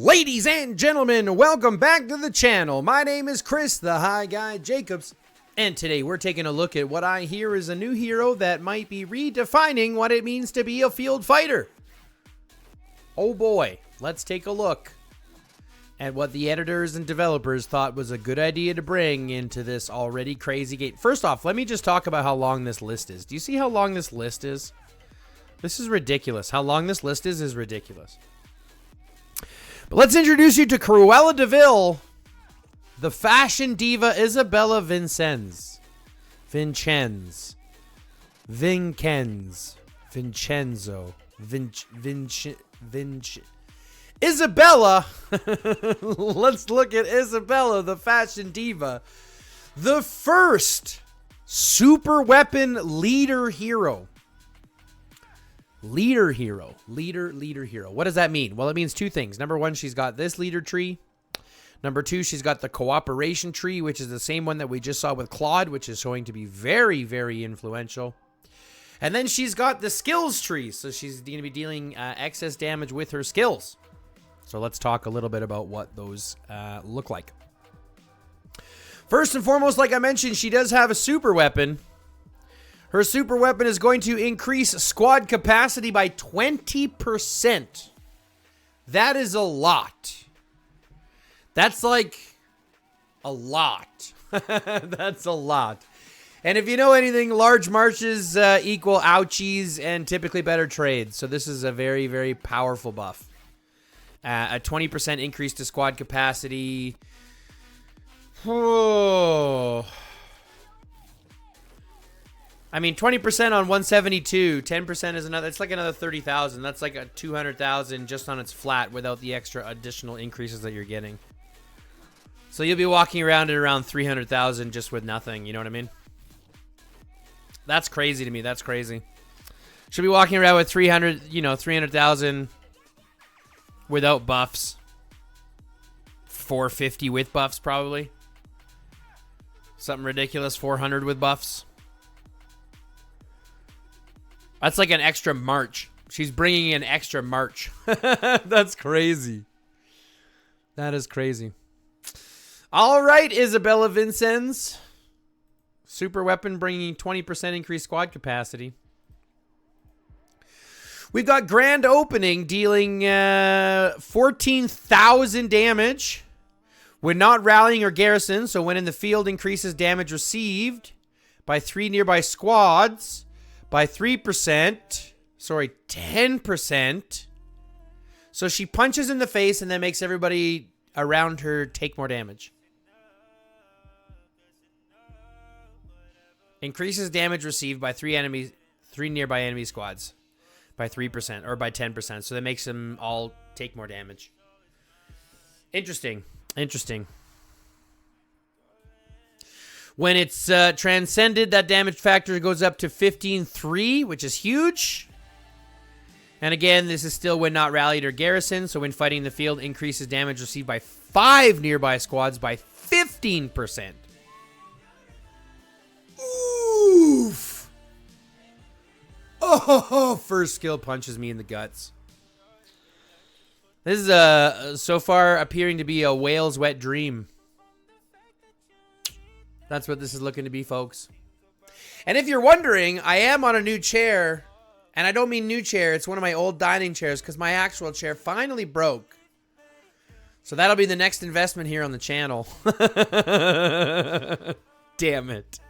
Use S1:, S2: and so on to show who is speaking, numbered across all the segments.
S1: Ladies and gentlemen, welcome back to the channel. My name is Chris, the High Guy Jacobs, and today we're taking a look at what I hear is a new hero that might be redefining what it means to be a field fighter. Oh boy, let's take a look at what the editors and developers thought was a good idea to bring into this already crazy game. First off, let me just talk about how long this list is. Do you see how long this list is? This is ridiculous. How long this list is ridiculous. But let's introduce you to Cruella De'Ville, the fashion diva Isabella Vincens. Vincenzo. Isabella. Let's look at Isabella, the fashion diva. The first super weapon leader hero. Leader hero. What does that mean? Well, it means two things. Number one, she's got this leader tree. Number two, she's got the cooperation tree, which is the same one that we just saw with Claude, which is showing to be very, very influential. And then she's got the skills tree. So she's going to be dealing excess damage with her skills. So let's talk a little bit about what those look like. First and foremost, like I mentioned, she does have a super weapon. Her super weapon is going to increase squad capacity by 20%. That is a lot. That's like a lot. That's a lot. And if you know anything, large marches equal ouchies and typically better trades. So this is a very, very powerful buff. A 20% increase to squad capacity. Oh. I mean, 20% on 172, 10% is another, it's like another 30,000. That's like a 200,000 just on its flat without the extra additional increases that you're getting. So you'll be walking around at around 300,000 just with nothing, you know what I mean? That's crazy to me, that's crazy. Should be walking around with 300,000 without buffs. 450 with buffs probably. Something ridiculous, 400 with buffs. That's like an extra march. She's bringing in extra march. That's crazy. That is crazy. All right, Isabella Vincens. Super weapon bringing 20% increased squad capacity. We've got grand opening dealing 14,000 damage when not rallying or garrison. So when in the field, increases damage received by 3 nearby squads. By 3%, sorry, 10%. So she punches in the face and then makes everybody around her take more damage. Increases damage received by 3 nearby enemy squads. By 3% or by 10%. So that makes them all take more damage. Interesting. When it's transcended, that damage factor goes up to 15.3, which is huge. And again, this is still when not rallied or garrisoned. So when fighting in the field, increases damage received by 5 nearby squads by 15%. Oof. Oh, first skill punches me in the guts. This is so far appearing to be a whale's wet dream. That's what this is looking to be, folks. And if you're wondering, I am on a new chair. And I don't mean new chair. It's one of my old dining chairs because my actual chair finally broke. So that'll be the next investment here on the channel. Damn it.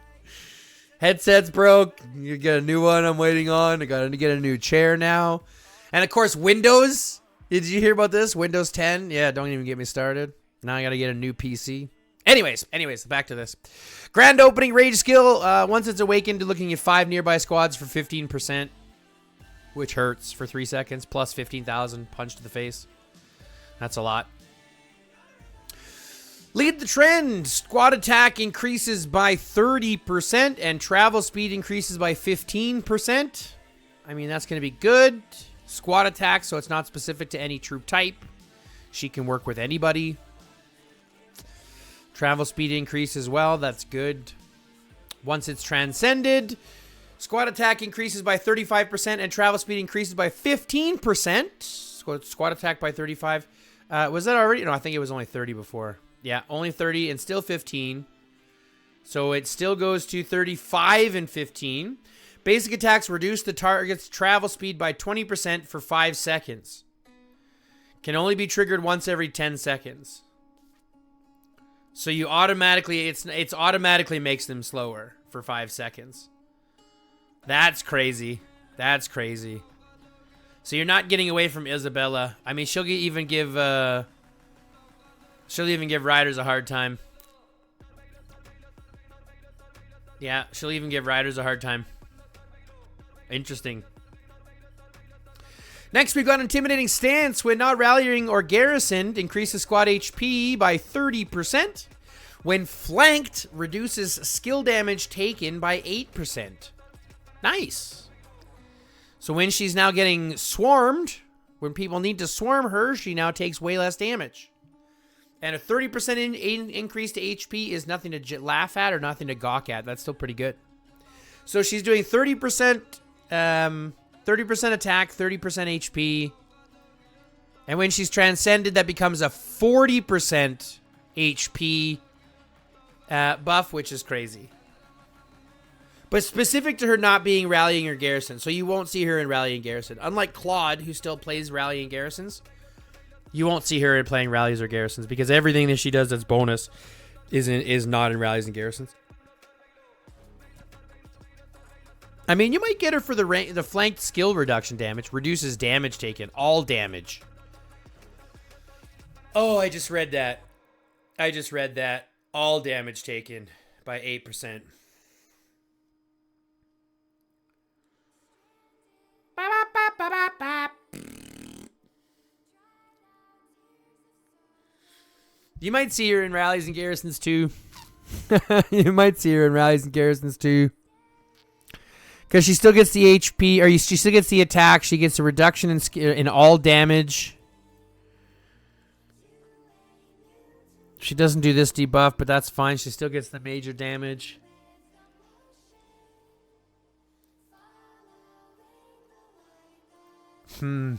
S1: Headset's broke. You get a new one I'm waiting on. I got to get a new chair now. And, of course, Windows. Did you hear about this? Windows 10? Yeah, don't even get me started. Now I got to get a new PC. Anyways, back to this. Grand opening rage skill. Once it's awakened to looking at 5 nearby squads for 15%, which hurts for 3 seconds, plus 15,000 punch to the face. That's a lot. Lead the trend. Squad attack increases by 30% and travel speed increases by 15%. I mean, that's going to be good. Squad attack, so it's not specific to any troop type. She can work with anybody. Travel speed increase as well. That's good. Once it's transcended, squad attack increases by 35% and travel speed increases by 15%. Squad attack by 35. Was that already? No, I think it was only 30 before. Yeah, only 30 and still 15. So it still goes to 35 and 15. Basic attacks reduce the target's travel speed by 20% for 5 seconds. Can only be triggered once every 10 seconds. So you automatically, it's automatically makes them slower for 5 seconds. That's crazy. That's crazy. So you're not getting away from Isabella. I mean, she'll even give riders a hard time. Yeah, she'll even give riders a hard time. Interesting. Next, we've got Intimidating Stance. When not rallying or garrisoned, increases squad HP by 30%. When flanked, reduces skill damage taken by 8%. Nice. So when she's now getting swarmed, when people need to swarm her, she now takes way less damage. And a 30% increase to HP is nothing to laugh at or nothing to gawk at. That's still pretty good. So she's doing 30%, 30% attack, 30% HP. And when she's transcended, that becomes a 40% HP buff, which is crazy. But specific to her not being rallying or garrison. So you won't see her in rallying garrison. Unlike Claude, who still plays rallying garrisons, you won't see her in playing rallies or garrisons because everything that she does that's bonus is not in rallies and garrisons. I mean, you might get her for the flanked skill reduction damage. Reduces damage taken. All damage. Oh, I just read that. All damage taken by 8%. You might see her in rallies and garrisons too. You might see her in rallies and garrisons too. Because she still gets the HP, or she still gets the attack. She gets a reduction in all damage. She doesn't do this debuff, but that's fine. She still gets the major damage. I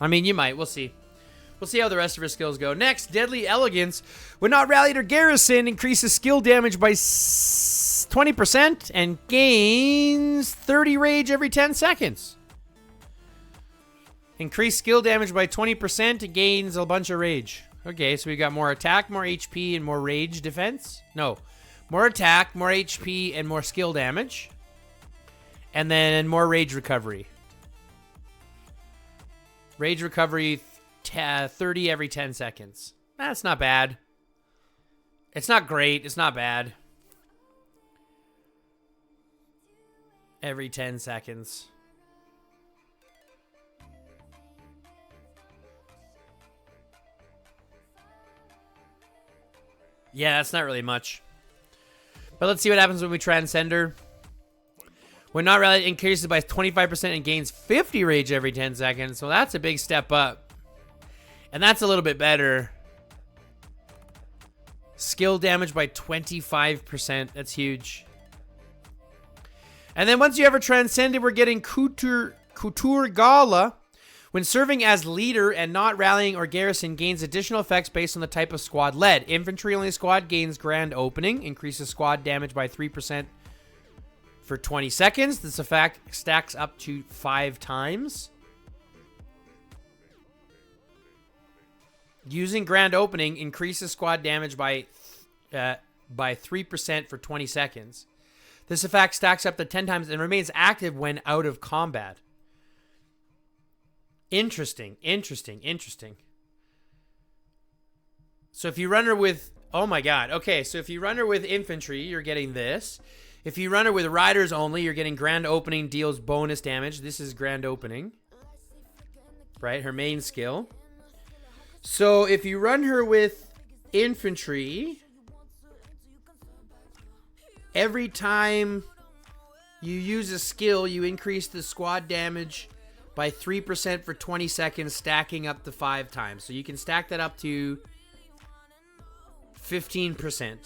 S1: mean, you might. We'll see. We'll see how the rest of her skills go. Next, Deadly Elegance. When not rallied or garrisoned, increases skill damage by 20% and gains 30 rage every 10 seconds. Increase skill damage by 20% and gains a bunch of rage. Okay, so we got more attack, more HP, and more rage defense. No. More attack, more HP, and more skill damage. And then more rage recovery. Rage recovery 30 every 10 seconds. That's not bad. It's not great. It's not bad. Every 10 seconds. Yeah, that's not really much. But let's see what happens when we transcend her. When not rallied, increases by 25% and gains 50 rage every 10 seconds. So that's a big step up. And that's a little bit better. Skill damage by 25%. That's huge. And then once you ever transcended, we're getting Couture Gala. When serving as leader and not rallying or garrison, gains additional effects based on the type of squad led. Infantry-only squad gains Grand Opening. Increases squad damage by 3% for 20 seconds. This effect stacks up to 5 times. Using Grand Opening increases squad damage by 3% for 20 seconds. This effect stacks up to 10 times and remains active when out of combat. Interesting. So if you run her with... Oh my god. Okay, so if you run her with infantry, you're getting this. If you run her with riders only, you're getting Grand Opening deals bonus damage. This is Grand Opening. Right? Her main skill. So if you run her with infantry, every time you use a skill, you increase the squad damage by 3% for 20 seconds, stacking up to 5 times. So you can stack that up to 15%.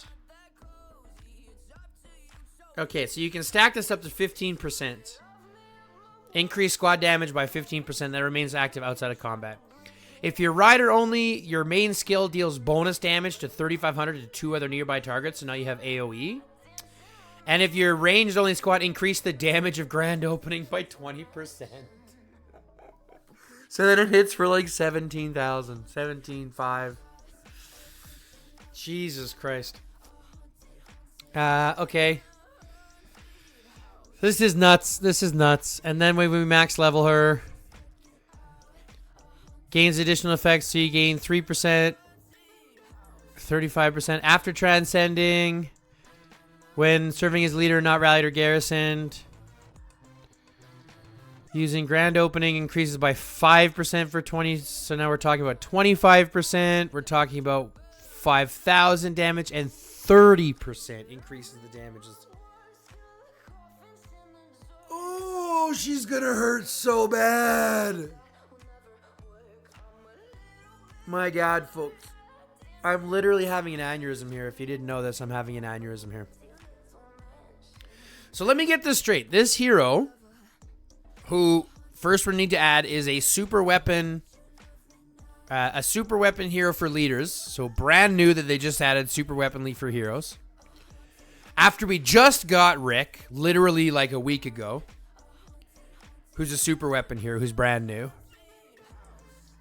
S1: Okay, so you can stack this up to 15%. Increase squad damage by 15% that remains active outside of combat. If you're rider only, your main skill deals bonus damage to 3,500 to 2 other nearby targets, so now you have AoE. And if you're ranged only squad, increase the damage of grand opening by 20%. So then it hits for like 17,000, 17,500. Jesus Christ. Okay. This is nuts. This is nuts. And then when we max level her, gains additional effects. So you gain 3%, 35% after transcending. When serving as leader, not rallied or garrisoned. Using grand opening increases by 5% for 20. So now we're talking about 25%. We're talking about 5,000 damage and 30% increases the damages. Oh, she's gonna hurt so bad. My God, folks. I'm literally having an aneurysm here. If you didn't know this, I'm having an aneurysm here. So let me get this straight. This hero, who first we need to add, is a super weapon hero for leaders. So brand new that they just added super weapon for heroes. After we just got Rick, literally like a week ago, who's a super weapon hero, who's brand new.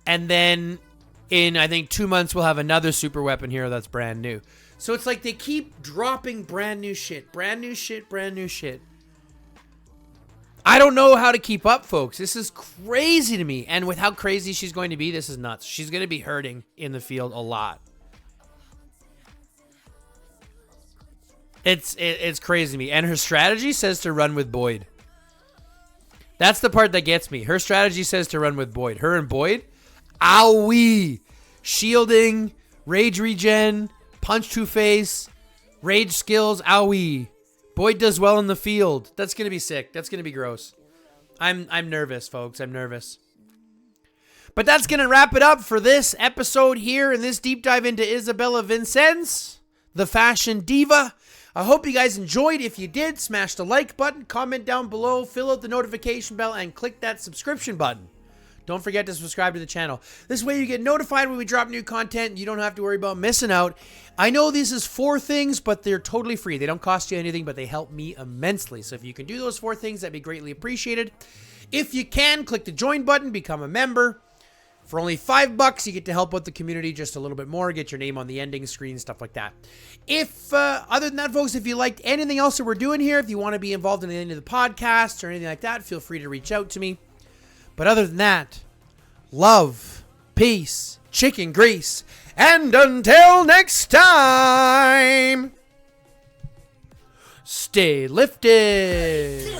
S1: And then in, I think, 2 months, we'll have another super weapon hero that's brand new. So it's like they keep dropping brand new shit. Brand new shit, brand new shit. I don't know how to keep up, folks. This is crazy to me. And with how crazy she's going to be, this is nuts. She's going to be hurting in the field a lot. It's crazy to me. And her strategy says to run with Boyd. That's the part that gets me. Her strategy says to run with Boyd. Her and Boyd, owie. Shielding, rage regen, punch to face, rage skills, owie. Boyd does well in the field. That's going to be sick. That's going to be gross. I'm nervous, folks. I'm nervous. But that's going to wrap it up for this episode here and this deep dive into Isabella Vincens, the fashion diva. I hope you guys enjoyed. If you did, smash the like button, comment down below, fill out the notification bell, and click that subscription button. Don't forget to subscribe to the channel. This way you get notified when we drop new content. You don't have to worry about missing out. I know this is 4 things, but they're totally free. They don't cost you anything, but they help me immensely. So if you can do those 4 things, that'd be greatly appreciated. If you can, click the join button, become a member. For only $5, you get to help out the community just a little bit more, get your name on the ending screen, stuff like that. If, other than that, folks, if you liked anything else that we're doing here, if you want to be involved in any of the podcasts or anything like that, feel free to reach out to me. But other than that, love, peace, chicken grease, and until next time, stay lifted.